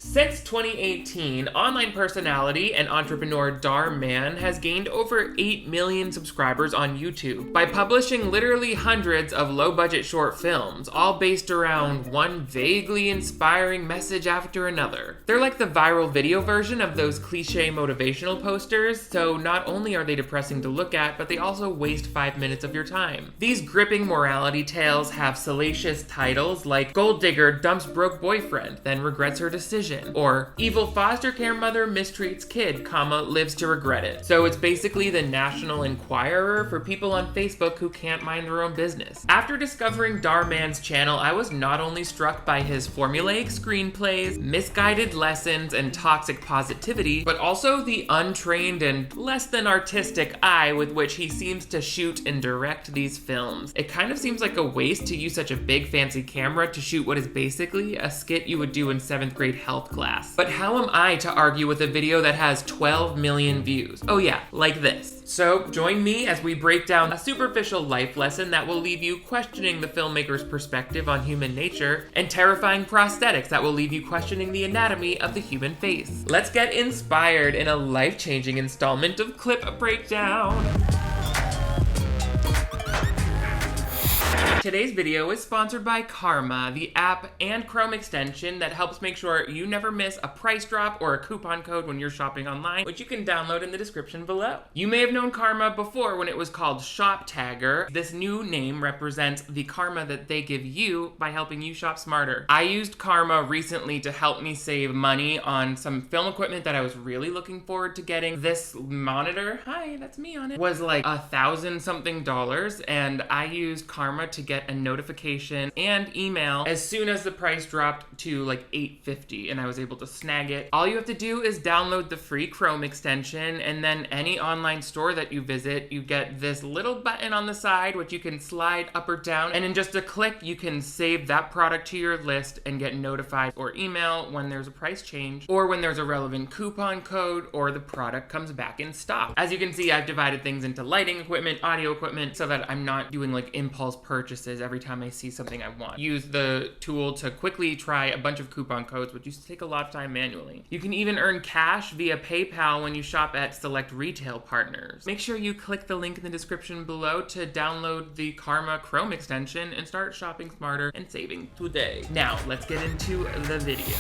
Since 2018, online personality and entrepreneur Dhar Mann has gained over 8 million subscribers on YouTube by publishing literally hundreds of low-budget short films, all based around one vaguely inspiring message after another. They're like the viral video version of those cliche motivational posters, so not only are they depressing to look at, but they also waste 5 minutes of your time. These gripping morality tales have salacious titles like Gold Digger Dumps Broke Boyfriend, Then Regrets Her Decision, or Evil Foster Care Mother Mistreats Kid, Lives to Regret It. So it's basically the National Enquirer for people on Facebook who can't mind their own business. After discovering Dhar Mann's channel, I was not only struck by his formulaic screenplays, misguided lessons, and toxic positivity, but also the untrained and less than artistic eye with which he seems to shoot and direct these films. It kind of seems like a waste to use such a big fancy camera to shoot what is basically a skit you would do in 7th grade health class. But how am I to argue with a video that has 12 million views? Oh yeah, like this. So join me as we break down a superficial life lesson that will leave you questioning the filmmaker's perspective on human nature, and terrifying prosthetics that will leave you questioning the anatomy of the human face. Let's get inspired in a life-changing installment of Clip Breakdown. Today's video is sponsored by Karma, the app and Chrome extension that helps make sure you never miss a price drop or a coupon code when you're shopping online, which you can download in the description below. You may have known Karma before when it was called Shop Tagger. This new name represents the karma that they give you by helping you shop smarter. I used Karma recently to help me save money on some film equipment that I was really looking forward to getting. This monitor, hi, that's me on it, was like $1,000 something, and I used Karma to get a notification and email as soon as the price dropped to like $8.50, and I was able to snag it. All you have to do is download the free Chrome extension, and then any online store that you visit, you get this little button on the side which you can slide up or down, and in just a click you can save that product to your list and get notified or email when there's a price change, or when there's a relevant coupon code, or the product comes back in stock. As you can see, I've divided things into lighting equipment, audio equipment, so that I'm not doing like impulse purchases every time I see something I want. Use the tool to quickly try a bunch of coupon codes, which used to take a lot of time manually. You can even earn cash via PayPal when you shop at select retail partners. Make sure you click the link in the description below to download the Karma Chrome extension and start shopping smarter and saving today. Now, let's get into the video.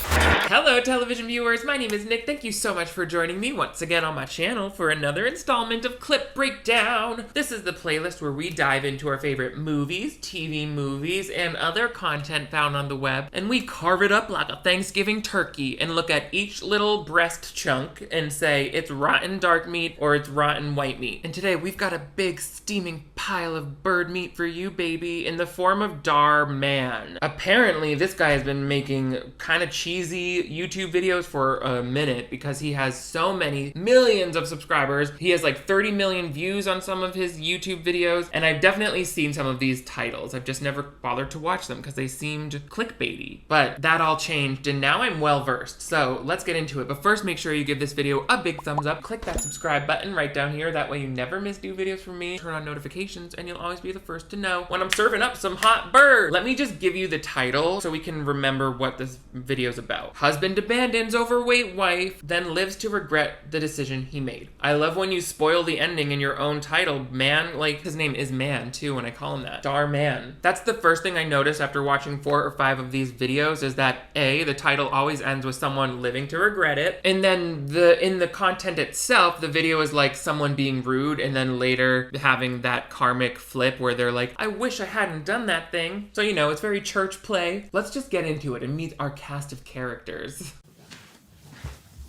Hello, television viewers. My name is Nick. Thank you so much for joining me once again on my channel for another installment of Clip Breakdown. This is the playlist where we dive into our favorite movies, TV movies, and other content found on the web, and we carve it up like a Thanksgiving turkey and look at each little breast chunk and say it's rotten dark meat or it's rotten white meat. And today we've got a big steaming pile of bird meat for you, baby, in the form of Dhar Mann. Apparently this guy has been making kind of cheesy YouTube videos for a minute because he has so many millions of subscribers. He has like 30 million views on some of his YouTube videos, and I've definitely seen some of these titles. I've just never bothered to watch them because they seemed clickbaity. But that all changed, and now I'm well versed. So let's get into it. But first, make sure you give this video a big thumbs up. Click that subscribe button right down here. That way you never miss new videos from me. Turn on notifications, and you'll always be the first to know when I'm serving up some hot bird. Let me just give you the title so we can remember what this video's about. Husband abandons overweight wife, then lives to regret the decision he made. I love when you spoil the ending in your own title. Man, like his name is Man too when I call him that. Dhar Mann. That's the first thing I noticed after watching 4 or 5 of these videos, is that A, the title always ends with someone living to regret it, and then in the content itself, the video is like someone being rude, and then later having that karmic flip where they're like, I wish I hadn't done that thing. So, you know, it's very church play. Let's just get into it and meet our cast of characters.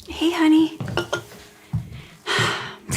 Hey, honey.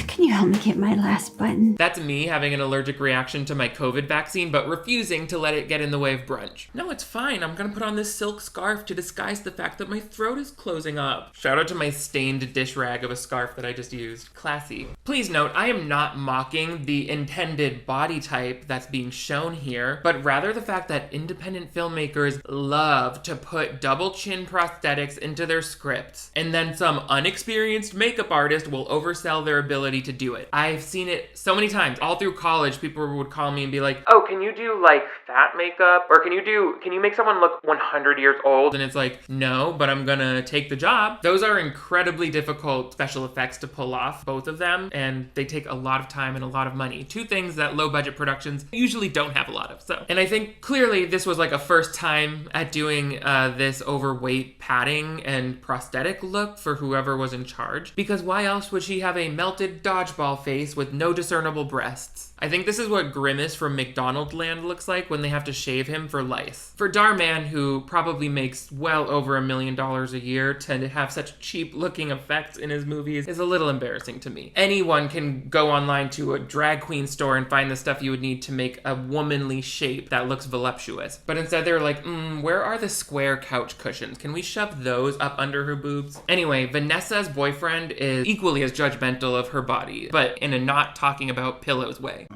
Can you help me get my last button? That's me having an allergic reaction to my COVID vaccine, but refusing to let it get in the way of brunch. No, it's fine. I'm gonna put on this silk scarf to disguise the fact that my throat is closing up. Shout out to my stained dish rag of a scarf that I just used. Classy. Please note, I am not mocking the intended body type that's being shown here, but rather the fact that independent filmmakers love to put double chin prosthetics into their scripts, and then some unexperienced makeup artist will oversell their ability to to do it. I've seen it so many times. All through college, people would call me and be like, oh, can you do like fat makeup? Or can you make someone look 100 years old? And it's like, no, but I'm gonna take the job. Those are incredibly difficult special effects to pull off, both of them, and they take a lot of time and a lot of money. Two things that low budget productions usually don't have a lot of. And I think clearly this was like a first time at doing this overweight padding and prosthetic look for whoever was in charge, because why else would she have a melted dodgeball face with no discernible breasts? I think this is what Grimace from McDonaldland looks like when they have to shave him for lice. For Dhar Mann, who probably makes well over $1 million a year, to have such cheap looking effects in his movies is a little embarrassing to me. Anyone can go online to a drag queen store and find the stuff you would need to make a womanly shape that looks voluptuous. But instead they're like, where are the square couch cushions? Can we shove those up under her boobs? Anyway, Vanessa's boyfriend is equally as judgmental of her body, but in a not talking about pillows way.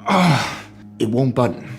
It won't button.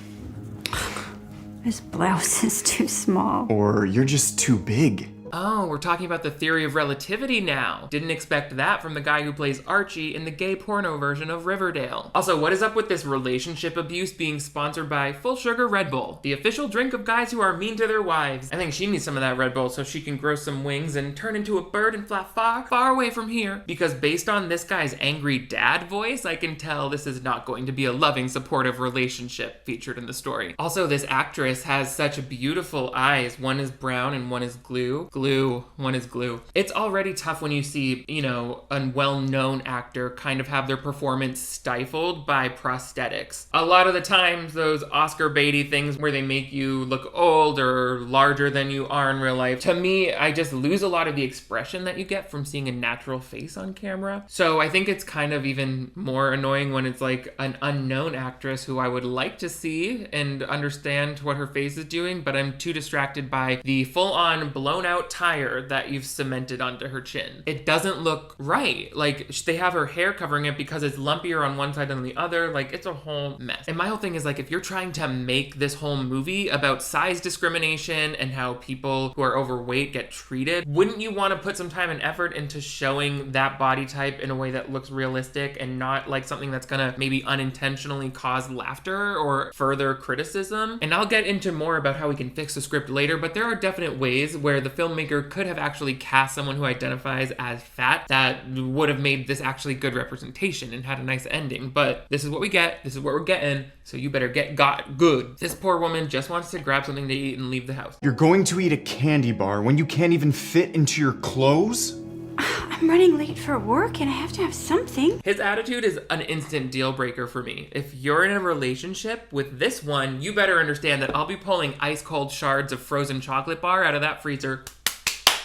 This blouse is too small. Or you're just too big. Oh, we're talking about the theory of relativity now. Didn't expect that from the guy who plays Archie in the gay porno version of Riverdale. Also, what is up with this relationship abuse being sponsored by Full Sugar Red Bull, the official drink of guys who are mean to their wives? I think she needs some of that Red Bull so she can grow some wings and turn into a bird and fly far, far away from here. Because based on this guy's angry dad voice, I can tell this is not going to be a loving, supportive relationship featured in the story. Also, this actress has such beautiful eyes. One is brown and one is glue. One is glue. It's already tough when you see, a well-known actor kind of have their performance stifled by prosthetics. A lot of the times, those Oscar baity things where they make you look old or larger than you are in real life, to me, I just lose a lot of the expression that you get from seeing a natural face on camera. So I think it's kind of even more annoying when it's like an unknown actress who I would like to see and understand what her face is doing, but I'm too distracted by the full-on blown-out tire that you've cemented onto her chin. It doesn't look right. Like, they have her hair covering it because it's lumpier on one side than the other. Like, it's a whole mess. And my whole thing is, like, if you're trying to make this whole movie about size discrimination and how people who are overweight get treated, wouldn't you want to put some time and effort into showing that body type in a way that looks realistic and not like something that's gonna maybe unintentionally cause laughter or further criticism? And I'll get into more about how we can fix the script later, but there are definite ways where the filmmaker could have actually cast someone who identifies as fat that would have made this actually good representation and had a nice ending. But this is what we get. This is what we're getting. So you better get got good. This poor woman just wants to grab something to eat and leave the house. You're going to eat a candy bar when you can't even fit into your clothes? I'm running late for work and I have to have something. His attitude is an instant deal breaker for me. If you're in a relationship with this one, you better understand that I'll be pulling ice cold shards of frozen chocolate bar out of that freezer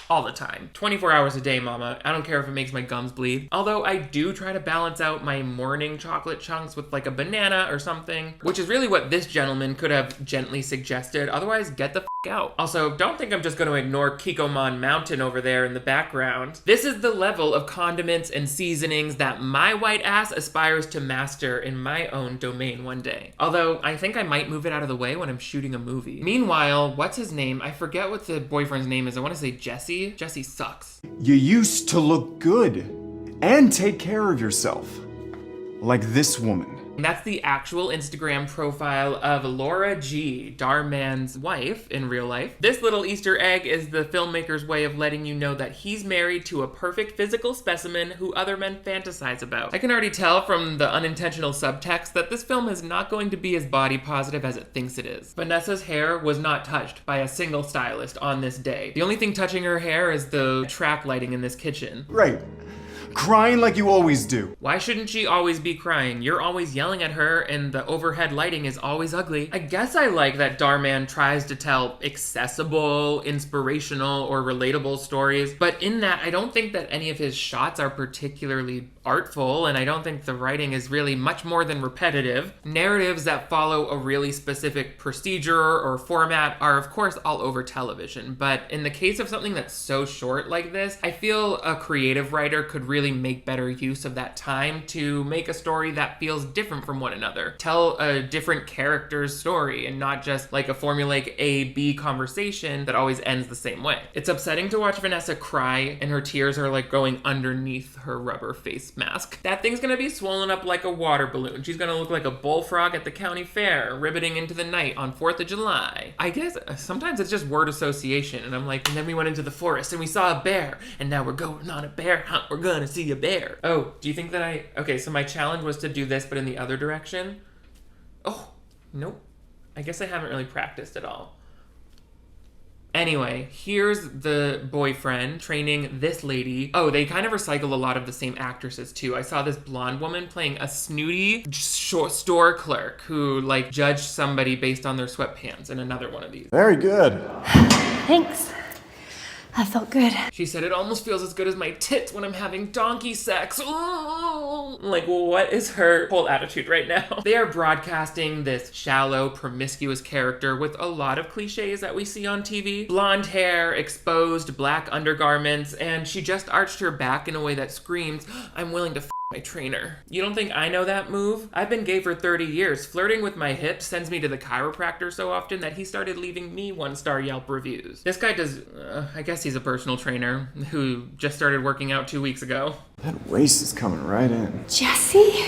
all the time. 24 hours a day, mama. I don't care if it makes my gums bleed. Although I do try to balance out my morning chocolate chunks with like a banana or something, which is really what this gentleman could have gently suggested. Otherwise, get the out. Also, don't think I'm just going to ignore Kikkoman Mountain over there in the background. This is the level of condiments and seasonings that my white ass aspires to master in my own domain one day. Although, I think I might move it out of the way when I'm shooting a movie. Meanwhile, what's his name? I forget what the boyfriend's name is. I want to say Jesse. Jesse sucks. You used to look good and take care of yourself. Like this woman. And that's the actual Instagram profile of Laura G, Dhar Mann's wife in real life. This little Easter egg is the filmmaker's way of letting you know that he's married to a perfect physical specimen who other men fantasize about. I can already tell from the unintentional subtext that this film is not going to be as body positive as it thinks it is. Vanessa's hair was not touched by a single stylist on this day. The only thing touching her hair is the track lighting in this kitchen. Right. Crying like you always do. Why shouldn't she always be crying? You're always yelling at her and the overhead lighting is always ugly. I guess I like that Dhar Mann tries to tell accessible, inspirational, or relatable stories, but in that, I don't think that any of his shots are particularly artful, and I don't think the writing is really much more than repetitive. Narratives that follow a really specific procedure or format are of course all over television, but in the case of something that's so short like this, I feel a creative writer could really really make better use of that time to make a story that feels different from one another. Tell a different character's story and not just like a formulaic A-B conversation that always ends the same way. It's upsetting to watch Vanessa cry and her tears are like going underneath her rubber face mask. That thing's gonna be swollen up like a water balloon. She's gonna look like a bullfrog at the county fair, ribbiting into the night on 4th of July. I guess sometimes it's just word association, and I'm like, and then we went into the forest and we saw a bear, and now we're going on a bear hunt. We're gonna see a bear. Oh, do you think that okay, so my challenge was to do this, but in the other direction? Oh, nope. I guess I haven't really practiced at all. Anyway, here's the boyfriend training this lady. Oh, they kind of recycle a lot of the same actresses too. I saw this blonde woman playing a snooty store clerk who like judged somebody based on their sweatpants in another one of these. Very good. Thanks. That felt good. She said, it almost feels as good as my tits when I'm having donkey sex. Ooh. Like, what is her whole attitude right now? They are broadcasting this shallow, promiscuous character with a lot of cliches that we see on TV. Blonde hair, exposed black undergarments, and she just arched her back in a way that screams, I'm willing to my trainer. You don't think I know that move? I've been gay for 30 years. Flirting with my hips sends me to the chiropractor so often that he started leaving me 1-star Yelp reviews. This guy does, I guess he's a personal trainer who just started working out 2 weeks ago. That waist is coming right in. Jesse?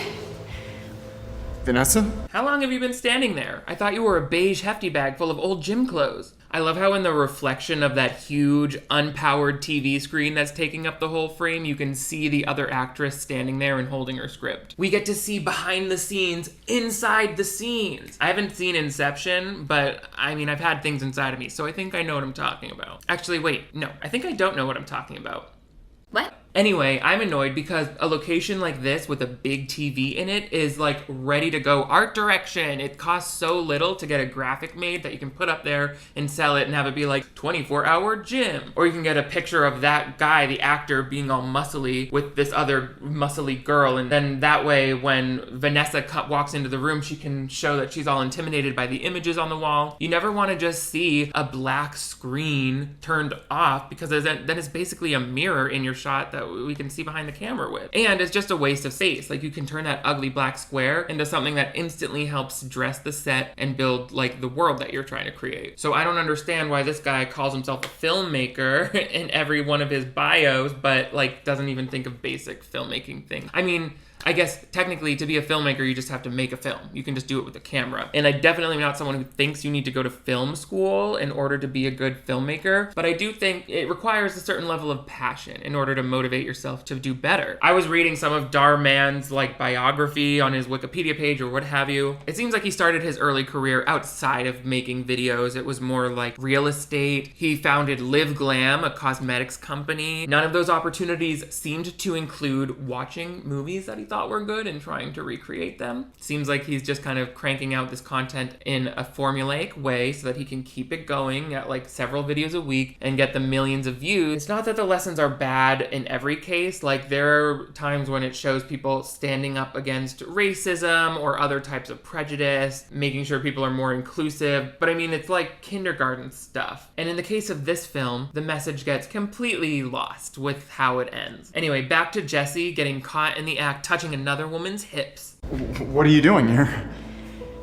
Vanessa? How long have you been standing there? I thought you were a beige hefty bag full of old gym clothes. I love how in the reflection of that huge, unpowered TV screen that's taking up the whole frame, you can see the other actress standing there and holding her script. We get to see behind the scenes, inside the scenes. I haven't seen Inception, but I mean, I've had things inside of me, so I think I know what I'm talking about. Actually, wait, no, I think I don't know what I'm talking about. What? Anyway, I'm annoyed because a location like this with a big TV in it is like ready to go art direction. It costs so little to get a graphic made that you can put up there and sell it and have it be like 24-hour gym. Or you can get a picture of that guy, the actor, being all muscly with this other muscly girl. And then that way when Vanessa walks into the room, she can show that she's all intimidated by the images on the wall. You never want to just see a black screen turned off because then it's basically a mirror in your shot that we can see behind the camera with. And it's just a waste of space. Like you can turn that ugly black square into something that instantly helps dress the set and build like the world that you're trying to create. So I don't understand why this guy calls himself a filmmaker in every one of his bios, but like doesn't even think of basic filmmaking things. I mean, I guess technically to be a filmmaker, you just have to make a film. You can just do it with a camera. And I definitely am not someone who thinks you need to go to film school in order to be a good filmmaker, but I do think it requires a certain level of passion in order to motivate yourself to do better. I was reading some of Dhar Mann's like biography on his Wikipedia page or what have you. It seems like he started his early career outside of making videos. It was more like real estate. He founded Live Glam, a cosmetics company. None of those opportunities seemed to include watching movies that he thought were good and trying to recreate them. Seems like he's just kind of cranking out this content in a formulaic way so that he can keep it going at like several videos a week and get the millions of views. It's not that the lessons are bad in every case. Like there are times when it shows people standing up against racism or other types of prejudice, making sure people are more inclusive. But I mean, it's like kindergarten stuff. And in the case of this film, the message gets completely lost with how it ends. Anyway, back to Jesse getting caught in the act touching another woman's hips. What are you doing here?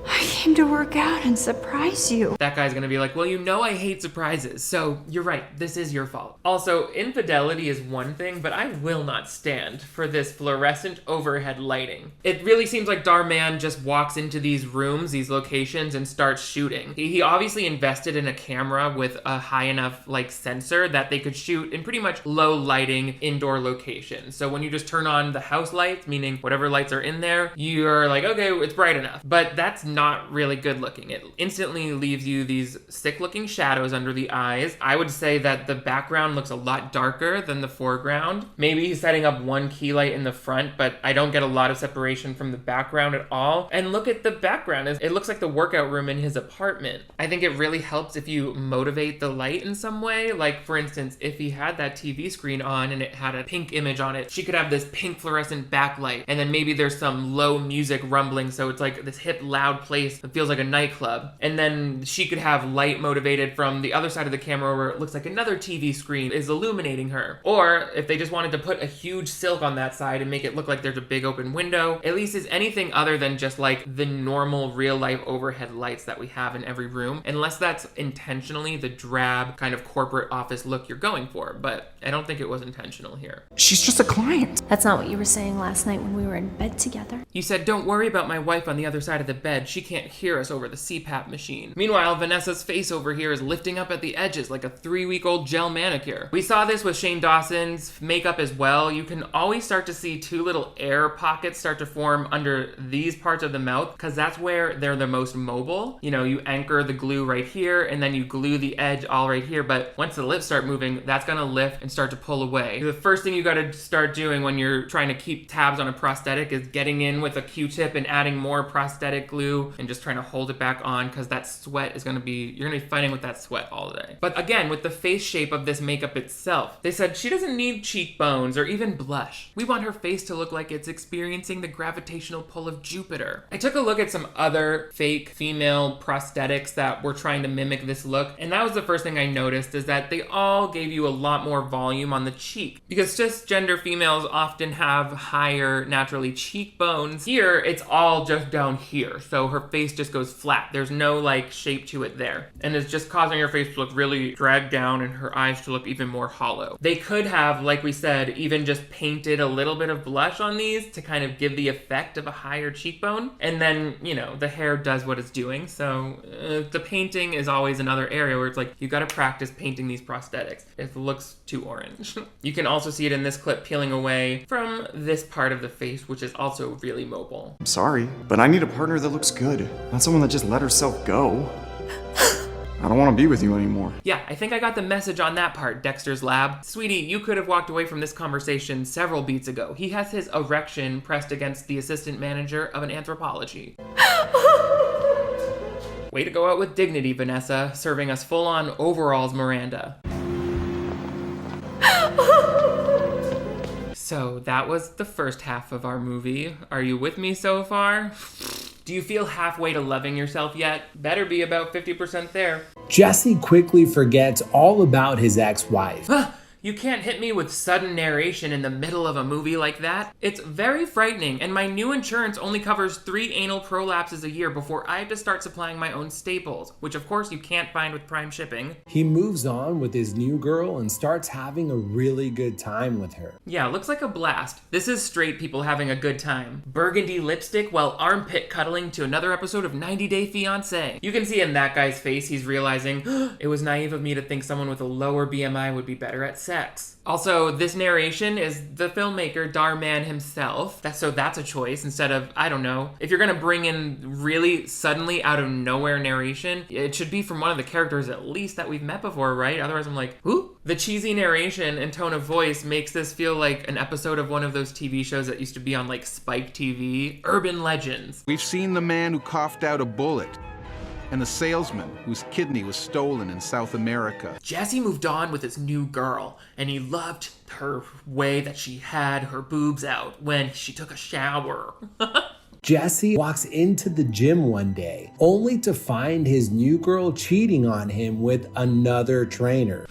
I came to work out and surprise you. That guy's gonna be like, well, you know I hate surprises, so you're right, this is your fault. Also, infidelity is one thing, but I will not stand for this fluorescent overhead lighting. It really seems like Dhar Mann just walks into these rooms, these locations, and starts shooting. He obviously invested in a camera with a high enough like sensor that they could shoot in pretty much low lighting indoor locations. So when you just turn on the house lights, meaning whatever lights are in there, you're like, okay, it's bright enough. But that's not really good looking. It instantly leaves you these sick looking shadows under the eyes. I would say that the background looks a lot darker than the foreground. Maybe he's setting up one key light in the front, but I don't get a lot of separation from the background at all. And look at the background. It looks like the workout room in his apartment. I think it really helps if you motivate the light in some way. Like for instance, if he had that TV screen on and it had a pink image on it, she could have this pink fluorescent backlight, and then maybe there's some low music rumbling, so it's like this hip loud loud place that feels like a nightclub. And then she could have light motivated from the other side of the camera where it looks like another TV screen is illuminating her. Or if they just wanted to put a huge silk on that side and make it look like there's a big open window, at least is anything other than just like the normal real life overhead lights that we have in every room, unless that's intentionally the drab kind of corporate office look you're going for. But I don't think it was intentional here. She's just a client. That's not what you were saying last night when we were in bed together. You said, don't worry about my wife on the other side of the bed. She can't hear us over the CPAP machine. Meanwhile, Vanessa's face over here is lifting up at the edges like a 3-week-old gel manicure. We saw this with Shane Dawson's makeup as well. You can always start to see 2 little air pockets start to form under these parts of the mouth, because that's where they're the most mobile. You know, you anchor the glue right here and then you glue the edge all right here, but once the lips start moving, that's gonna lift and start to pull away. The first thing you gotta start doing when you're trying to keep tabs on a prosthetic is getting in with a Q-tip and adding more prosthetic glue and just trying to hold it back on, because that sweat is gonna be, you're gonna be fighting with that sweat all day. But again, with the face shape of this makeup itself, they said she doesn't need cheekbones or even blush. We want her face to look like it's experiencing the gravitational pull of Jupiter. I took a look at some other fake female prosthetics that were trying to mimic this look, and that was the first thing I noticed, is that they all gave you a lot more volume on the cheek, because cisgender females often have higher naturally cheekbones. Here, it's all just down here, so her face just goes flat. There's no like shape to it there, and it's just causing her face to look really dragged down and her eyes to look even more hollow. They could have, like we said, even just painted a little bit of blush on these to kind of give the effect of a higher cheekbone, and then, you know, the hair does what it's doing. So the painting is always another area where it's like, you gotta practice painting these prosthetics if it looks too orange. You can also see it in this clip peeling away from this part of the face, which is also really mobile. I'm sorry, but I need a partner that looks good, not someone that just let herself go. I don't want to be with you anymore. Yeah, I think I got the message on that part, Dexter's Lab. Sweetie, you could have walked away from this conversation several beats ago. He has his erection pressed against the assistant manager of an anthropology. Way to go out with dignity, Vanessa, serving us full-on overalls Miranda. So that was the first half of our movie. Are you with me so far? Do you feel halfway to loving yourself yet? Better be about 50% there. Jesse quickly forgets all about his ex-wife. You can't hit me with sudden narration in the middle of a movie like that. It's very frightening, and my new insurance only covers 3 anal prolapses a year before I have to start supplying my own staples, which of course you can't find with Prime shipping. He moves on with his new girl and starts having a really good time with her. Yeah, looks like a blast. This is straight people having a good time. Burgundy lipstick while armpit cuddling to another episode of 90 Day Fiancé. You can see in that guy's face he's realizing, it was naive of me to think someone with a lower BMI would be better at sex. Also, this narration is the filmmaker Dhar Mann himself. So that's a choice instead of, I don't know, if you're gonna bring in really suddenly out of nowhere narration, it should be from one of the characters at least that we've met before, right? Otherwise I'm like, who? The cheesy narration and tone of voice makes this feel like an episode of one of those TV shows that used to be on like Spike TV, Urban Legends. We've seen the man who coughed out a bullet, and the salesman whose kidney was stolen in South America. Jesse moved on with his new girl, and he loved her way that she had her boobs out when she took a shower. Jesse walks into the gym one day, only to find his new girl cheating on him with another trainer.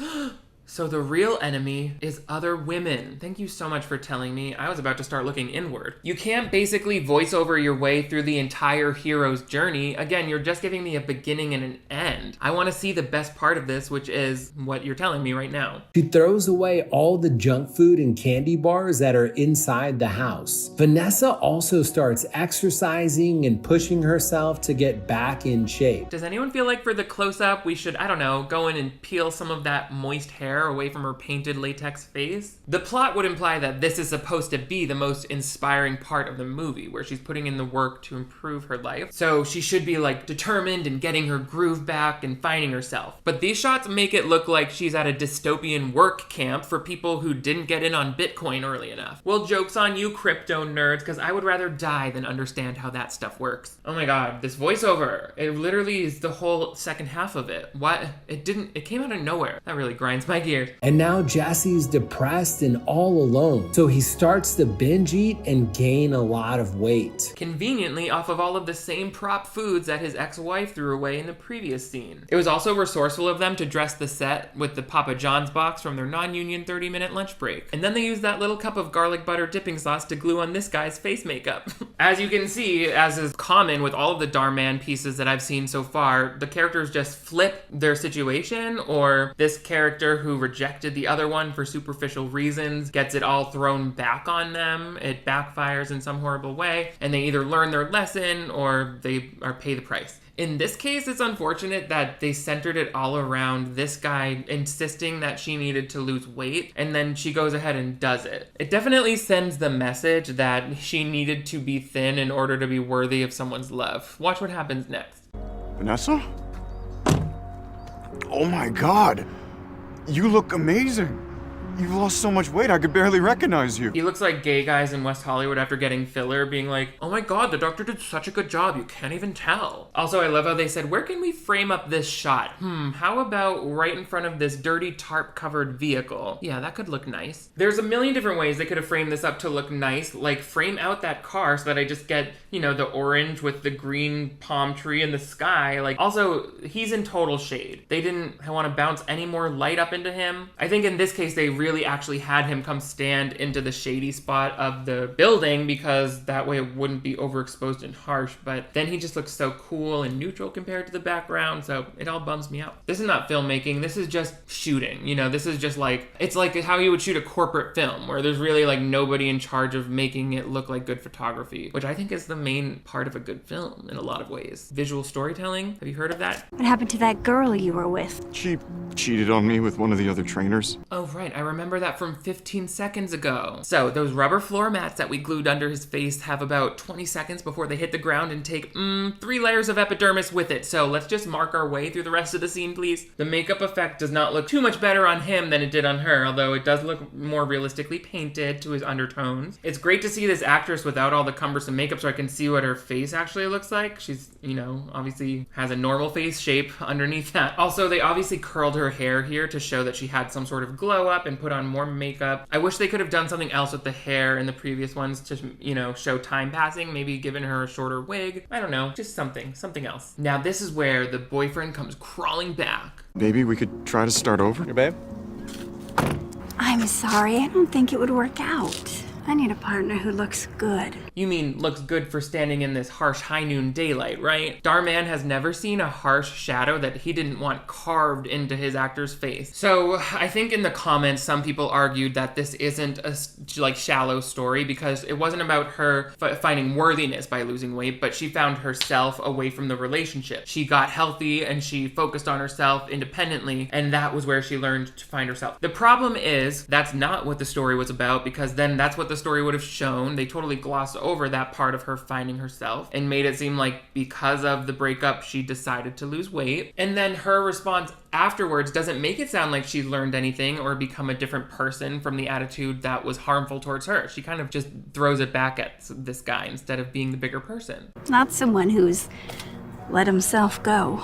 So the real enemy is other women. Thank you so much for telling me. I was about to start looking inward. You can't basically voice over your way through the entire hero's journey. Again, you're just giving me a beginning and an end. I want to see the best part of this, which is what you're telling me right now. She throws away all the junk food and candy bars that are inside the house. Vanessa also starts exercising and pushing herself to get back in shape. Does anyone feel like for the close-up, we should, I don't know, go in and peel some of that moist hair away from her painted latex face? The plot would imply that this is supposed to be the most inspiring part of the movie, where she's putting in the work to improve her life. So she should be like determined and getting her groove back and finding herself. But these shots make it look like she's at a dystopian work camp for people who didn't get in on Bitcoin early enough. Well, joke's on you crypto nerds, because I would rather die than understand how that stuff works. Oh my god, this voiceover, it literally is the whole second half of it. What? It came out of nowhere. That really grinds my gears. here. And now Jesse's depressed and all alone, so he starts to binge eat and gain a lot of weight. Conveniently off of all of the same prop foods that his ex-wife threw away in the previous scene. It was also resourceful of them to dress the set with the Papa John's box from their non-union 30-minute lunch break. And then they used that little cup of garlic butter dipping sauce to glue on this guy's face makeup. As you can see, as is common with all of the Dhar Mann pieces that I've seen so far, the characters just flip their situation, or this character who rejected the other one for superficial reasons gets it all thrown back on them. It backfires in some horrible way, and they either learn their lesson or they pay the price. In this case, it's unfortunate that they centered it all around this guy insisting that she needed to lose weight, and then she goes ahead and does it. It definitely sends the message that she needed to be thin in order to be worthy of someone's love. Watch what happens next. Vanessa? Oh my God. You look amazing. You've lost so much weight, I could barely recognize you. He looks like gay guys in West Hollywood after getting filler, being like, oh my God, the doctor did such a good job, you can't even tell. Also, I love how they said, where can we frame up this shot? How about right in front of this dirty tarp-covered vehicle? Yeah, that could look nice. There's a million different ways they could have framed this up to look nice, like frame out that car so that I just get, you know, the orange with the green palm tree in the sky. Like, also, he's in total shade. They didn't want to bounce any more light up into him. I think in this case, they really actually had him come stand into the shady spot of the building because that way it wouldn't be overexposed and harsh, but then he just looks so cool and neutral compared to the background, so it all bums me out. This is not filmmaking, this is just shooting, you know, this is just like, it's like how you would shoot a corporate film where there's really like nobody in charge of making it look like good photography, which I think is the main part of a good film in a lot of ways. Visual storytelling, have you heard of that? What happened to that girl you were with? She cheated on me with one of the other trainers. Oh right, I remember that from 15 seconds ago. So those rubber floor mats that we glued under his face have about 20 seconds before they hit the ground and take 3 layers of epidermis with it. So let's just mark our way through the rest of the scene, please. The makeup effect does not look too much better on him than it did on her, although it does look more realistically painted to his undertones. It's great to see this actress without all the cumbersome makeup so I can see what her face actually looks like. She's, you know, obviously has a normal face shape underneath that. Also, they obviously curled her hair here to show that she had some sort of glow up and put on more makeup. I wish they could have done something else with the hair in the previous ones to, you know, show time passing, maybe given her a shorter wig. I don't know, just something else. Now this is where the boyfriend comes crawling back. Maybe we could try to start over? Hey, babe? I'm sorry, I don't think it would work out. I need a partner who looks good. You mean looks good for standing in this harsh high noon daylight, right? Dhar Mann has never seen a harsh shadow that he didn't want carved into his actor's face. So I think in the comments, some people argued that this isn't a like shallow story because it wasn't about her finding worthiness by losing weight, but she found herself away from the relationship. She got healthy and she focused on herself independently, and that was where she learned to find herself. The problem is that's not what the story was about, because then that's what the story would have shown. They totally glossed over that part of her finding herself and made it seem like because of the breakup she decided to lose weight, and then her response afterwards doesn't make it sound like she learned anything or become a different person from the attitude that was harmful towards her. She kind of just throws it back at this guy instead of being the bigger person. Not someone who's let himself go.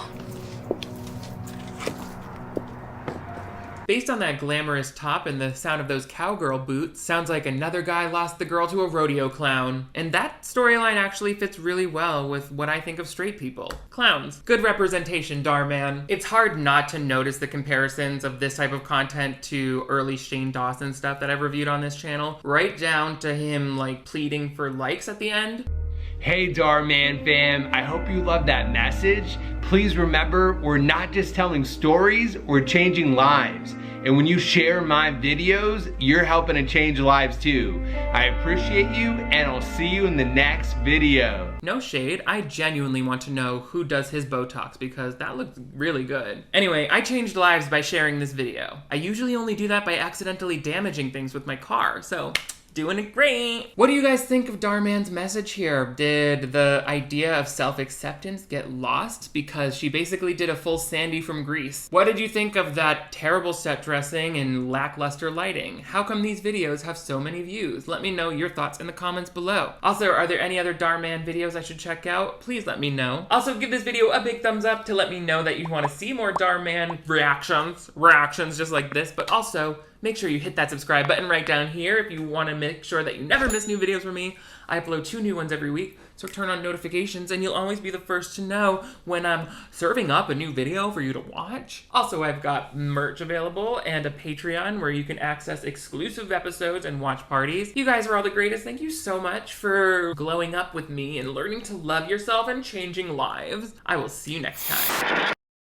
Based on that glamorous top and the sound of those cowgirl boots, sounds like another guy lost the girl to a rodeo clown. And that storyline actually fits really well with what I think of straight people. Clowns. Good representation, Dhar Mann. It's hard not to notice the comparisons of this type of content to early Shane Dawson stuff that I've reviewed on this channel, right down to him like pleading for likes at the end. Hey Dhar Mann fam, I hope you love that message. Please remember, we're not just telling stories, we're changing lives. And when you share my videos, you're helping to change lives too. I appreciate you, and I'll see you in the next video. No shade, I genuinely want to know who does his Botox because that looked really good. Anyway, I changed lives by sharing this video. I usually only do that by accidentally damaging things with my car, so doing it great. What do you guys think of Dhar Mann's message here? Did the idea of self-acceptance get lost because she basically did a full Sandy from Grease? What did you think of that terrible set dressing and lackluster lighting? How come these videos have so many views? Let me know your thoughts in the comments below. Also, are there any other Dhar Mann videos I should check out? Please let me know. Also, give this video a big thumbs up to let me know that you want to see more Dhar Mann reactions just like this, but also make sure you hit that subscribe button right down here if you want to make sure that you never miss new videos from me. I upload 2 new ones every week, so turn on notifications and you'll always be the first to know when I'm serving up a new video for you to watch. Also, I've got merch available and a Patreon where you can access exclusive episodes and watch parties. You guys are all the greatest. Thank you so much for glowing up with me and learning to love yourself and changing lives. I will see you next time.